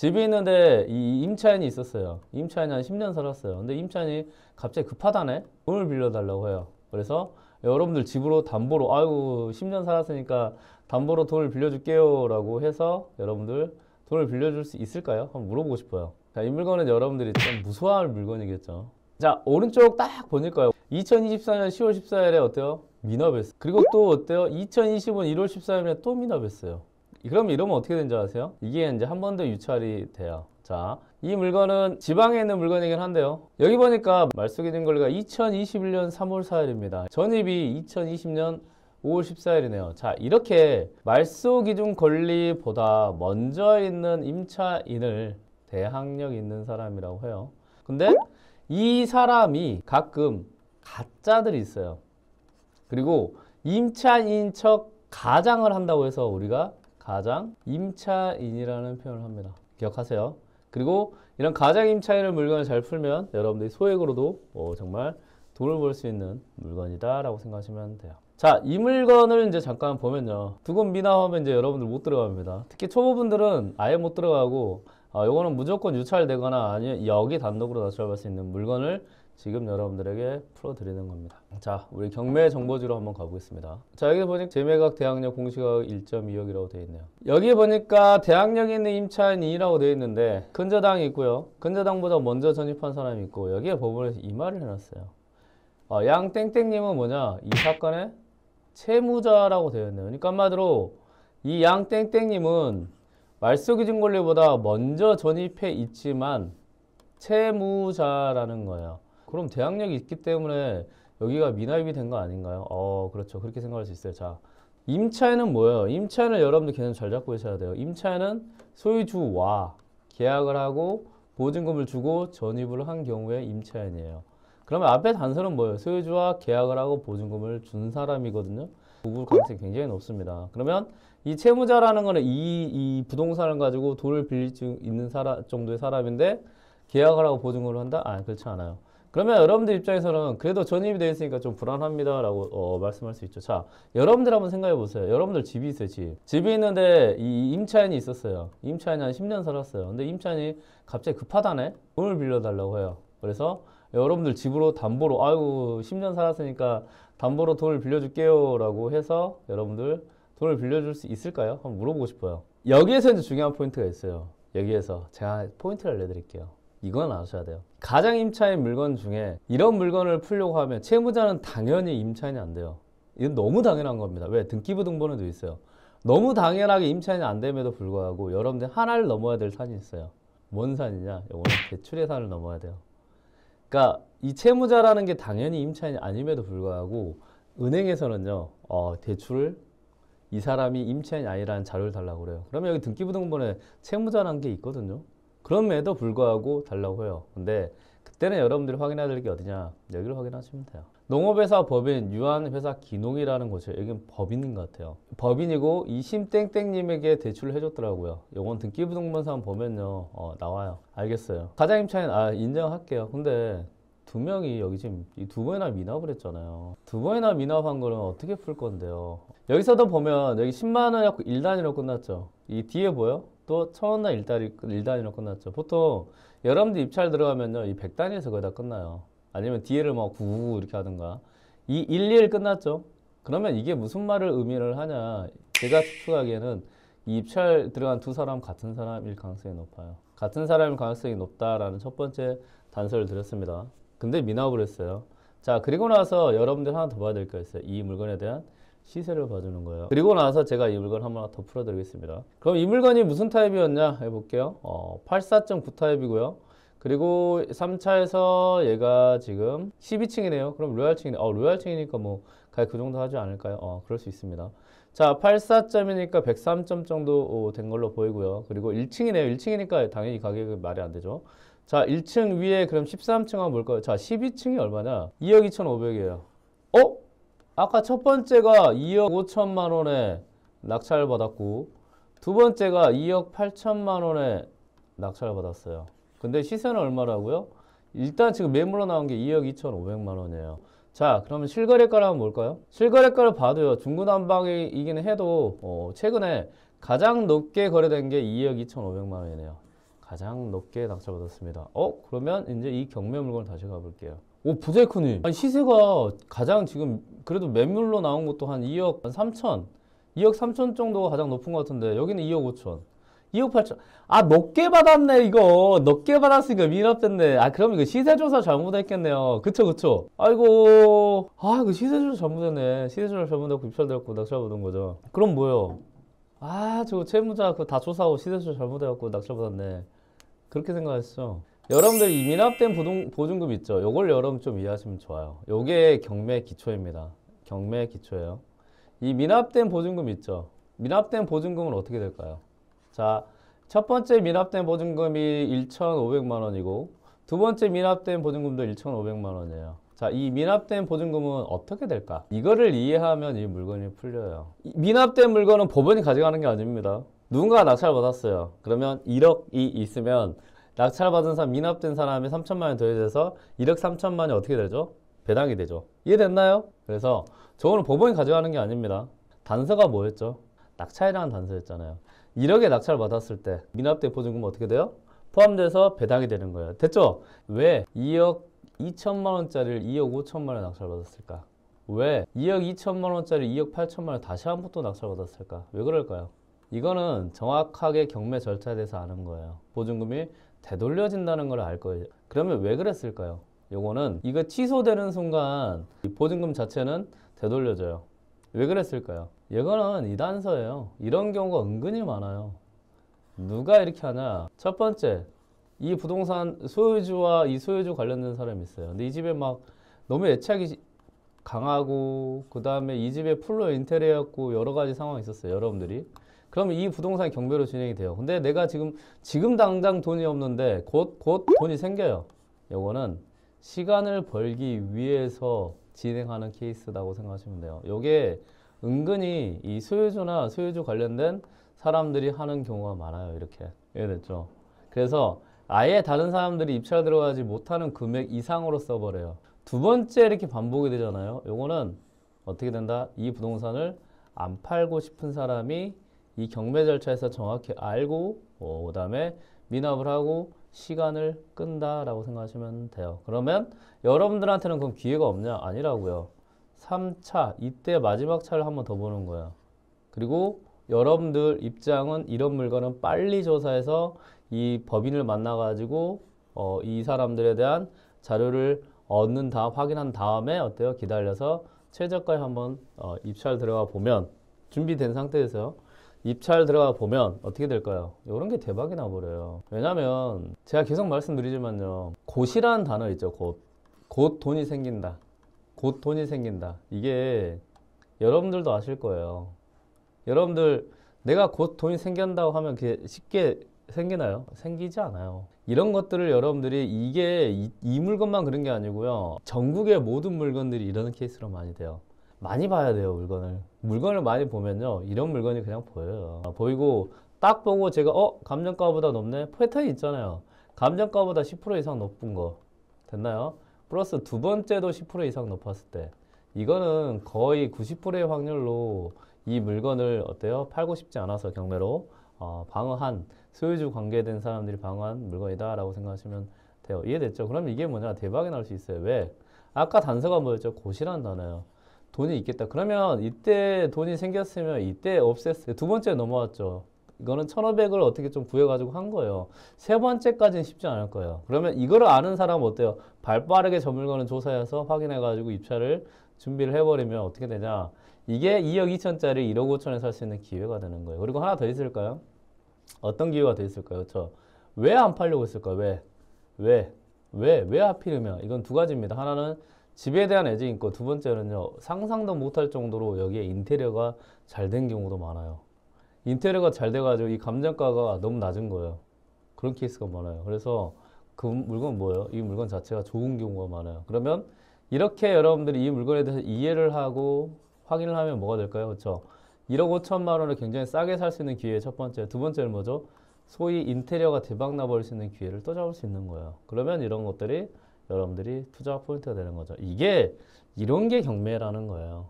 집이 있는데 이 임차인이 있었어요. 임차인이 한 10년 살았어요. 근데 임차인이 갑자기 급하다네? 돈을 빌려달라고 해요. 그래서 여러분들 집으로 담보로, 아이고 10년 살았으니까 담보로 돈을 빌려줄게요 라고 해서 여러분들 돈을 빌려줄 수 있을까요? 한번 물어보고 싶어요. 자, 이 물건은 여러분들이 좀 무서워할 물건이겠죠. 자, 오른쪽 딱 보니까요. 2024년 10월 14일에 어때요? 미납했어요. 그리고 또 어때요? 2025년 1월 14일에 또 미납했어요. 그럼 이러면 어떻게 되는지 아세요? 이게 이제 한 번 더 유찰이 돼요. 자, 이 물건은 지방에 있는 물건이긴 한데요. 여기 보니까 말소기준 권리가 2021년 3월 4일입니다. 전입이 2020년 5월 14일이네요. 자, 이렇게 말소기준 권리보다 먼저 있는 임차인을 대항력 있는 사람이라고 해요. 근데 이 사람이 가끔 가짜들이 있어요. 그리고 임차인 척 가장을 한다고 해서 우리가 가장 임차인이라는 표현을 합니다. 기억하세요. 그리고 이런 가장 임차인을 물건을 잘 풀면 여러분들이 소액으로도 정말 돈을 벌 수 있는 물건이다 라고 생각하시면 돼요. 자, 이 물건을 이제 잠깐 보면요. 두건 미납하면 이제 여러분들 못 들어갑니다. 특히 초보분들은 아예 못 들어가고 요거는 무조건 유찰되거나 아니면 여기 단독으로 납부할 수 있는 물건을 지금 여러분들에게 풀어드리는 겁니다. 자, 우리 경매 정보지로 한번 가보겠습니다. 자, 여기 보니까 재매각 대항력 공시가격 1.2억이라고 되어 있네요. 여기 보니까 대항력 있는 임차인이라고 되어 있는데 근저당이 있고요. 근저당보다 먼저 전입한 사람이 있고 여기에 법원에서 이 말을 해놨어요. 양땡땡님은 뭐냐? 이 사건의 채무자라고 되어 있네요. 그러니까 한마디로 이 양땡땡님은 말소기준 권리보다 먼저 전입해 있지만 채무자라는 거예요. 그럼 대항력이 있기 때문에 여기가 미납이 된 거 아닌가요? 그렇죠. 그렇게 생각할 수 있어요. 자, 임차인은 뭐예요? 임차인을 여러분들 개념 잘 잡고 계셔야 돼요. 임차인은 소유주와 계약을 하고 보증금을 주고 전입을 한 경우에 임차인이에요. 그러면 앞에 단서는 뭐예요? 소유주와 계약을 하고 보증금을 준 사람이거든요. 부부 가능성이 굉장히 높습니다. 그러면 이 채무자라는 거는 이 부동산을 가지고 돈을 빌릴 수 있는 정도의 사람인데 계약을 하고 보증금을 한다? 그렇지 않아요. 그러면 여러분들 입장에서는 그래도 전입이 되어 있으니까 좀 불안합니다 라고 말씀할 수 있죠. 자, 여러분들 한번 생각해 보세요. 여러분들 집이 있어요. 집이 있는데 이 임차인이 있었어요. 임차인이 한 10년 살았어요. 근데 임차인이 갑자기 급하다네? 돈을 빌려달라고 해요. 그래서 여러분들 집으로 담보로, 아이고 10년 살았으니까 담보로 돈을 빌려줄게요 라고 해서 여러분들 돈을 빌려줄 수 있을까요? 한번 물어보고 싶어요. 여기에서 이제 중요한 포인트가 있어요. 여기에서 제가 포인트를 알려드릴게요. 이건 아셔야 돼요. 가장 임차인 물건 중에 이런 물건을 풀려고 하면 채무자는 당연히 임차인이 안 돼요. 이건 너무 당연한 겁니다. 왜? 등기부등본에도 있어요. 너무 당연하게 임차인이 안 됨에도 불구하고 여러분들 하나를 넘어야 될 산이 있어요. 뭔 산이냐? 이거는 대출의 산을 넘어야 돼요. 그러니까 이 채무자라는 게 당연히 임차인이 아님에도 불구하고 은행에서는요, 대출을 이 사람이 임차인이 아니라는 자료를 달라고 그래요. 그러면 여기 등기부등본에 채무자라는 게 있거든요. 그럼에도 불구하고 달라고 해요. 근데 그때는 여러분들이 확인해야 될 게 어디냐? 여기를 확인하시면 돼요. 농업회사 법인 유한회사 기농이라는 곳이에요. 여기는 법인인 것 같아요. 법인이고 이 심땡땡님에게 대출을 해줬더라고요. 요건 등기부등본상 보면요, 나와요. 알겠어요. 가장 임차인 인정할게요. 근데 두 명이 여기 지금 이 두 번이나 미납을 했잖아요. 두 번이나 미납한 거는 어떻게 풀 건데요? 여기서도 보면 여기 10만 원이었고 1단위로 끝났죠. 이 뒤에 보여? 또 1000원 1단위로 끝났죠. 보통 여러분들 입찰 들어가면요, 이 100단위에서 거의 다 끝나요. 아니면 뒤에를 뭐 999 이렇게 하든가. 이 1, 2를 끝났죠. 그러면 이게 무슨 말을 의미를 하냐? 제가 추측하기에는 이 입찰 들어간 두 사람 같은 사람일 가능성이 높아요. 같은 사람일 가능성이 높다라는 첫 번째 단서를 드렸습니다. 근데 미납을 했어요. 자, 그리고 나서 여러분들 하나 더 봐야 될 거 있어요. 이 물건에 대한 시세를 봐주는 거예요. 그리고 나서 제가 이 물건 한번 더 풀어드리겠습니다. 그럼 이 물건이 무슨 타입이었냐 해볼게요. 84.9 타입이고요. 그리고 3차에서 얘가 지금 12층이네요. 그럼 로얄층이네. 로얄층이니까 뭐 가격 그 정도 하지 않을까요? 그럴 수 있습니다. 자, 84점이니까 103점 정도 된 걸로 보이고요. 그리고 1층이네요. 1층이니까 당연히 가격이 말이 안 되죠. 자, 1층 위에 그럼 13층은 뭘까요? 자, 12층이 얼마냐? 2억 2,500이에요. 아까 첫 번째가 2억 5천만 원에 낙찰을 받았고 두 번째가 2억 8천만 원에 낙찰을 받았어요. 근데 시세는 얼마라고요? 일단 지금 매물로 나온 게 2억 2,500만 원이에요. 자, 그러면 실거래가는 뭘까요? 실거래가를 봐도요, 중구난방이기는 해도 최근에 가장 높게 거래된 게 2억 2,500만 원이네요. 가장 높게 낙찰받았습니다. 그러면 이제 이 경매 물건을 다시 가볼게요. 부자이코님. 아니, 시세가 가장 지금 그래도 매물로 나온 것도 한 2억 3천, 2억 3천 정도가 가장 높은 것 같은데 여기는 2억 5천, 2억 8천. 높게 받았네 이거. 높게 받았으니까 미납됐네. 그럼 이거 시세조사 잘못했겠네요. 그쵸. 아이고, 그 시세조사 잘못했네. 시세조사 잘못했고 입찰되었고 낙찰받은 거죠. 그럼 뭐요? 저거 채무자 그거 다 조사하고 시세조사 잘못해갖고 낙찰받았네. 그렇게 생각했죠. 여러분들 이 미납된 보증금 있죠? 요걸 여러분 좀 이해하시면 좋아요. 요게 경매 기초입니다. 경매 기초예요. 이 미납된 보증금 있죠? 미납된 보증금은 어떻게 될까요? 자, 첫 번째 미납된 보증금이 1,500만 원이고 두 번째 미납된 보증금도 1,500만 원이에요. 자, 이 미납된 보증금은 어떻게 될까? 이거를 이해하면 이 물건이 풀려요. 이 미납된 물건은 법원이 가져가는 게 아닙니다. 누군가가 낙찰받았어요. 그러면 1억이 있으면 낙찰받은 사람, 미납된 사람이 3천만 원 더해져서 1억 3천만 원이 어떻게 되죠? 배당이 되죠. 이해됐나요? 그래서 저거는 법원이 가져가는 게 아닙니다. 단서가 뭐였죠? 낙찰이라는 단서였잖아요. 1억에 낙찰받았을 때 미납된 보증금은 어떻게 돼요? 포함돼서 배당이 되는 거예요. 됐죠? 왜 2억 2천만 원짜리를 2억 5천만 원에 낙찰받았을까? 왜 2억 2천만 원짜리 2억 8천만 원 다시 한 번 또 낙찰받았을까? 왜 그럴까요? 이거는 정확하게 경매 절차에 대해서 아는 거예요. 보증금이 되돌려진다는 걸 알 거예요. 그러면 왜 그랬을까요? 요거는 이거 취소되는 순간 이 보증금 자체는 되돌려져요. 왜 그랬을까요? 이거는 이 단서예요. 이런 경우가 은근히 많아요. 누가 이렇게 하냐? 첫 번째, 이 부동산 소유주와 이 소유주 관련된 사람이 있어요. 근데 이 집에 막 너무 애착이 강하고 그 다음에 이 집에 풀로 인테리어였고 여러 가지 상황이 있었어요. 여러분들이. 그러면 이 부동산이 경매로 진행이 돼요. 근데 내가 지금 당장 돈이 없는데 곧 돈이 생겨요. 요거는 시간을 벌기 위해서 진행하는 케이스라고 생각하시면 돼요. 요게 은근히 이 소유주나 소유주 관련된 사람들이 하는 경우가 많아요. 이렇게. 이해됐죠? 그래서 아예 다른 사람들이 입찰 들어가지 못하는 금액 이상으로 써버려요. 두 번째 이렇게 반복이 되잖아요. 요거는 어떻게 된다? 이 부동산을 안 팔고 싶은 사람이 이 경매 절차에서 정확히 알고 그 다음에 미납을 하고 시간을 끈다라고 생각하시면 돼요. 그러면 여러분들한테는 그럼 기회가 없냐? 아니라고요. 3차, 이때 마지막 차를 한번 더 보는 거예요. 그리고 여러분들 입장은 이런 물건은 빨리 조사해서 이 법인을 만나가지고 이 사람들에 대한 자료를 확인한 다음에 어때요? 기다려서 최저가에 한번 입찰 들어가 보면 준비된 상태에서 입찰 들어가 보면 어떻게 될까요? 이런 게 대박이 나버려요. 왜냐면 제가 계속 말씀드리지만요. 곧이라는 단어 있죠. 곧 돈이 생긴다. 곧 돈이 생긴다. 이게 여러분들도 아실 거예요. 여러분들 내가 곧 돈이 생긴다고 하면 그게 쉽게 생기나요? 생기지 않아요. 이런 것들을 여러분들이 이 물건만 그런 게 아니고요. 전국의 모든 물건들이 이런 케이스로 많이 돼요. 많이 봐야 돼요, 물건을 많이 보면요. 이런 물건이 그냥 보여요. 보이고 딱 보고 제가 감정가보다 높네? 패턴이 있잖아요. 감정가보다 10% 이상 높은 거. 됐나요? 플러스 두 번째도 10% 이상 높았을 때 이거는 거의 90%의 확률로 이 물건을 어때요? 팔고 싶지 않아서 경매로 방어한 소유주 관계된 사람들이 방어한 물건이다 라고 생각하시면 돼요. 이해됐죠? 그럼 이게 뭐냐? 대박이 날 수 있어요. 왜? 아까 단서가 뭐였죠? 곧이란 단어예요. 돈이 있겠다. 그러면 이때 돈이 생겼으면 이때 없앴어요. 두 번째 넘어왔죠. 이거는 1,500을 어떻게 좀 구해가지고 한 거예요. 세 번째까지는 쉽지 않을 거예요. 그러면 이거를 아는 사람은 어때요? 발빠르게 저 물건을 조사해서 확인해가지고 입찰을 준비를 해버리면 어떻게 되냐? 이게 2억 2천짜리 1억 5천에 살 수 있는 기회가 되는 거예요. 그리고 하나 더 있을까요? 어떤 기회가 더 있을까요? 왜 안 팔려고 했을까요? 왜 하필이면? 이건 두 가지입니다. 하나는 집에 대한 애정이 있고 두 번째는요. 상상도 못할 정도로 여기에 인테리어가 잘 된 경우도 많아요. 인테리어가 잘 돼가지고 이 감정가가 너무 낮은 거예요. 그런 케이스가 많아요. 그래서 그 물건은 뭐예요? 이 물건 자체가 좋은 경우가 많아요. 그러면 이렇게 여러분들이 이 물건에 대해서 이해를 하고 확인을 하면 뭐가 될까요? 그렇죠? 1억 5천만 원을 굉장히 싸게 살 수 있는 기회 첫 번째. 두 번째는 뭐죠? 소위 인테리어가 대박 나버릴 수 있는 기회를 또 잡을 수 있는 거예요. 그러면 이런 것들이 여러분들이 투자 포인트가 되는 거죠. 이런 게 경매라는 거예요.